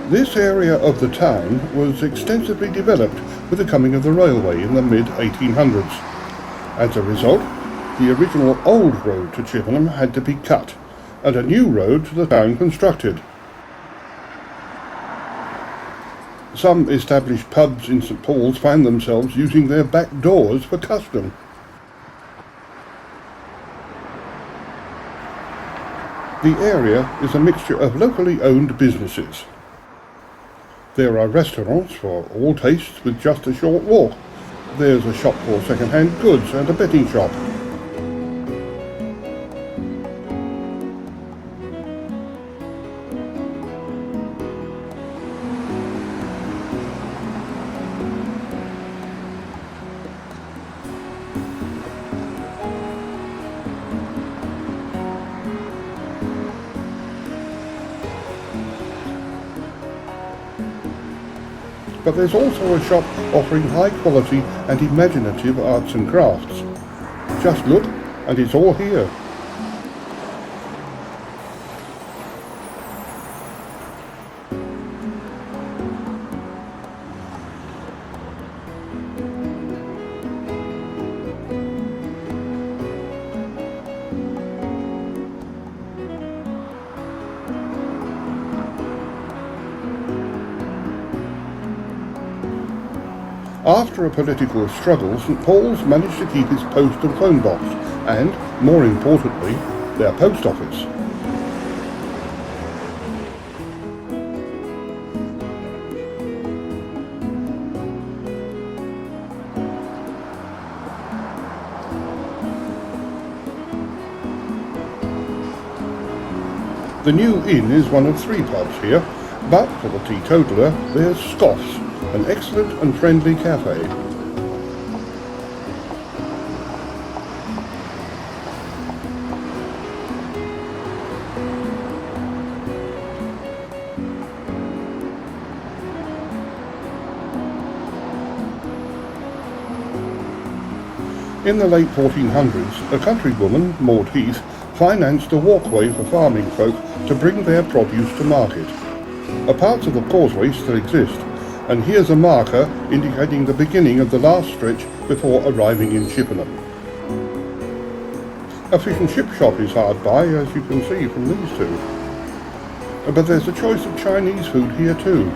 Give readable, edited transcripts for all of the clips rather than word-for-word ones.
This area of the town was extensively developed with the coming of the railway in the mid-1800s. As a result, the original old road to Chippenham had to be cut, and a new road to the town constructed. Some established pubs in St Paul's found themselves using their back doors for custom. The area is a mixture of locally owned businesses. There are restaurants for all tastes with just a short walk. There's a shop for second-hand goods and a betting shop. But there's also a shop offering high quality and imaginative arts and crafts. Just look, and it's all here. After a political struggle, St Paul's managed to keep its post and phone box and, more importantly, their post office. The New Inn is one of 3 pubs here, but for the teetotaler, there's Scoff's, an excellent and friendly cafe. In the late 1400s, a countrywoman, Maud Heath, financed a walkway for farming folk to bring their produce to market. A parts of the causeway still exist, and here's a marker indicating the beginning of the last stretch before arriving in Chippenham. A fish and chip shop is hard by, as you can see from these two. But there's a choice of Chinese food here too.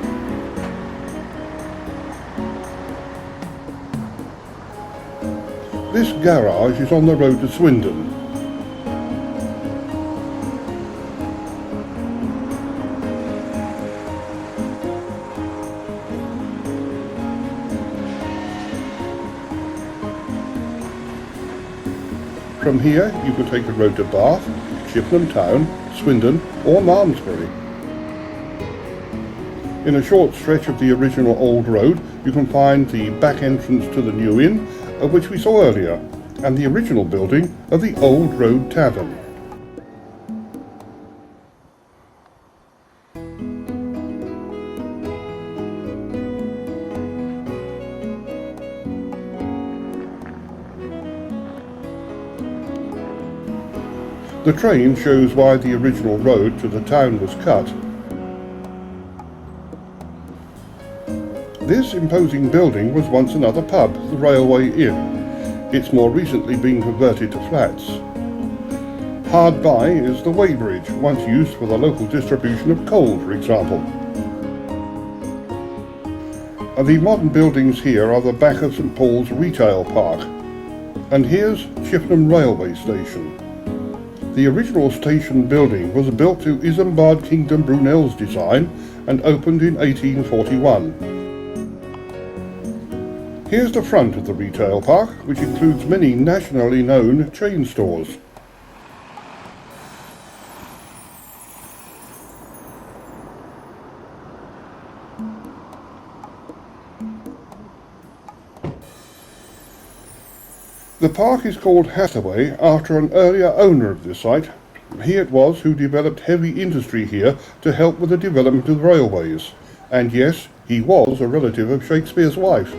This garage is on the road to Swindon. From here, you can take the road to Bath, Chippenham Town, Swindon or Malmesbury. In a short stretch of the original old road, you can find the back entrance to the New Inn, of which we saw earlier, and the original building of the Old Road Tavern. The train shows why the original road to the town was cut. This imposing building was once another pub, the Railway Inn. It's more recently been converted to flats. Hard by is the weighbridge, once used for the local distribution of coal, for example. The modern buildings here are the back of St Paul's Retail Park. And here's Chippenham Railway Station. The original station building was built to Isambard Kingdom Brunel's design and opened in 1841. Here's the front of the retail park, which includes many nationally known chain stores. The park is called Hathaway after an earlier owner of this site. He it was who developed heavy industry here to help with the development of the railways. And yes, he was a relative of Shakespeare's wife.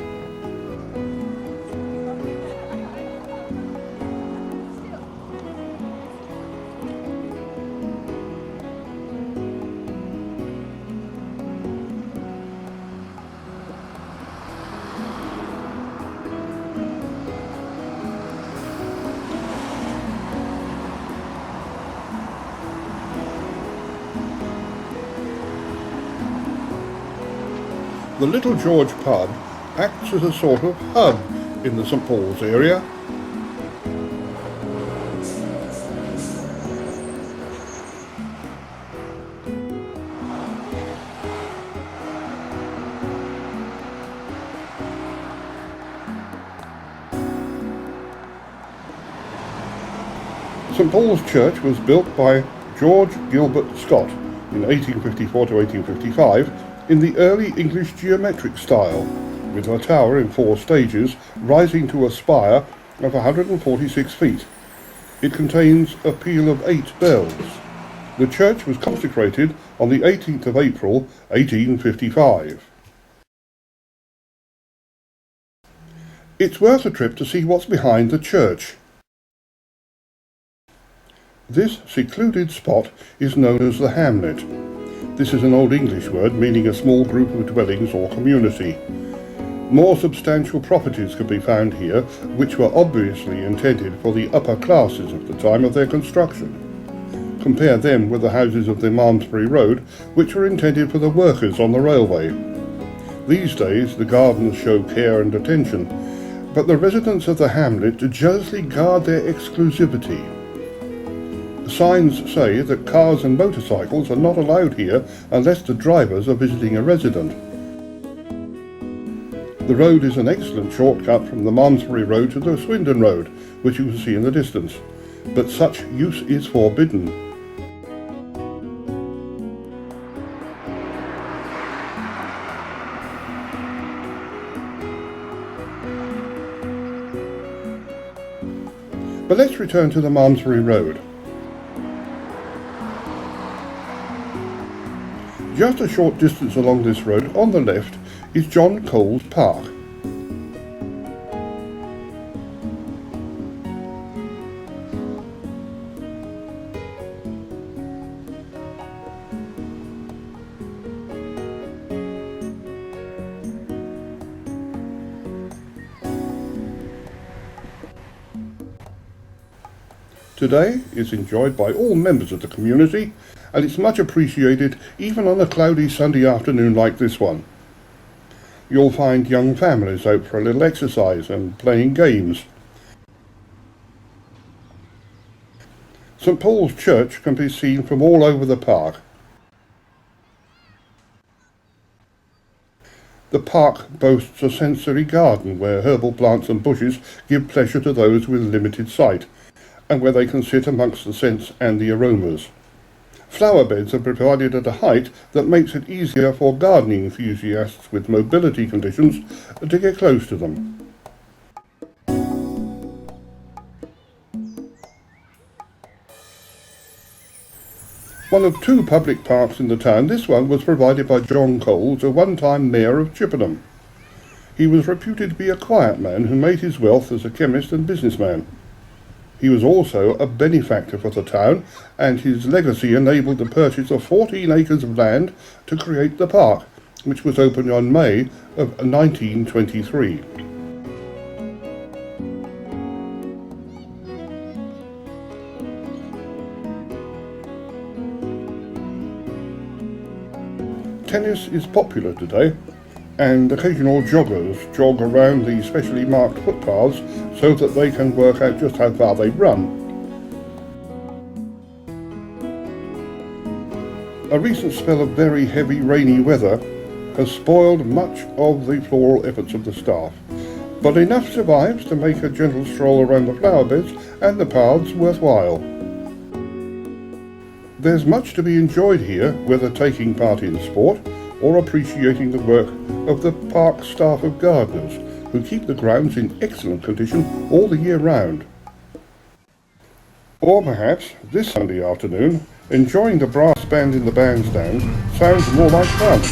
The Little George pub acts as a sort of hub in the St Paul's area. St Paul's Church was built by George Gilbert Scott in 1854 to 1855 in the early English geometric style, with a tower in 4 stages rising to a spire of 146 feet. It contains a peal of 8 bells. The church was consecrated on the 18th of April 1855. It's worth a trip to see what's behind the church. This secluded spot is known as the hamlet. This is an Old English word meaning a small group of dwellings or community. More substantial properties could be found here, which were obviously intended for the upper classes at the time of their construction. Compare them with the houses of the Malmesbury Road, which were intended for the workers on the railway. These days the gardens show care and attention, but the residents of the hamlet jealously guard their exclusivity. Signs say that cars and motorcycles are not allowed here unless the drivers are visiting a resident. The road is an excellent shortcut from the Malmesbury Road to the Swindon Road, which you can see in the distance, but such use is forbidden. But let's return to the Malmesbury Road. Just a short distance along this road, on the left, is John Cole's Park. Today it's enjoyed by all members of the community, and it's much appreciated even on a cloudy Sunday afternoon like this one. You'll find young families out for a little exercise and playing games. St Paul's Church can be seen from all over the park. The park boasts a sensory garden where herbal plants and bushes give pleasure to those with limited sight, and where they can sit amongst the scents and the aromas. Flower beds are provided at a height that makes it easier for gardening enthusiasts with mobility conditions to get close to them. One of 2 public parks in the town, this one was provided by John Coles, a one-time mayor of Chippenham. He was reputed to be a quiet man who made his wealth as a chemist and businessman. He was also a benefactor for the town, and his legacy enabled the purchase of 14 acres of land to create the park, which was opened on May of 1923. Tennis is popular today, and occasional joggers jog around the specially marked footpaths so that they can work out just how far they run. A recent spell of very heavy rainy weather has spoiled much of the floral efforts of the staff, but enough survives to make a gentle stroll around the flower beds and the paths worthwhile. There's much to be enjoyed here, whether taking part in sport or appreciating the work of the park staff of gardeners who keep the grounds in excellent condition all the year round. Or perhaps, this Sunday afternoon, enjoying the brass band in the bandstand sounds more like fun.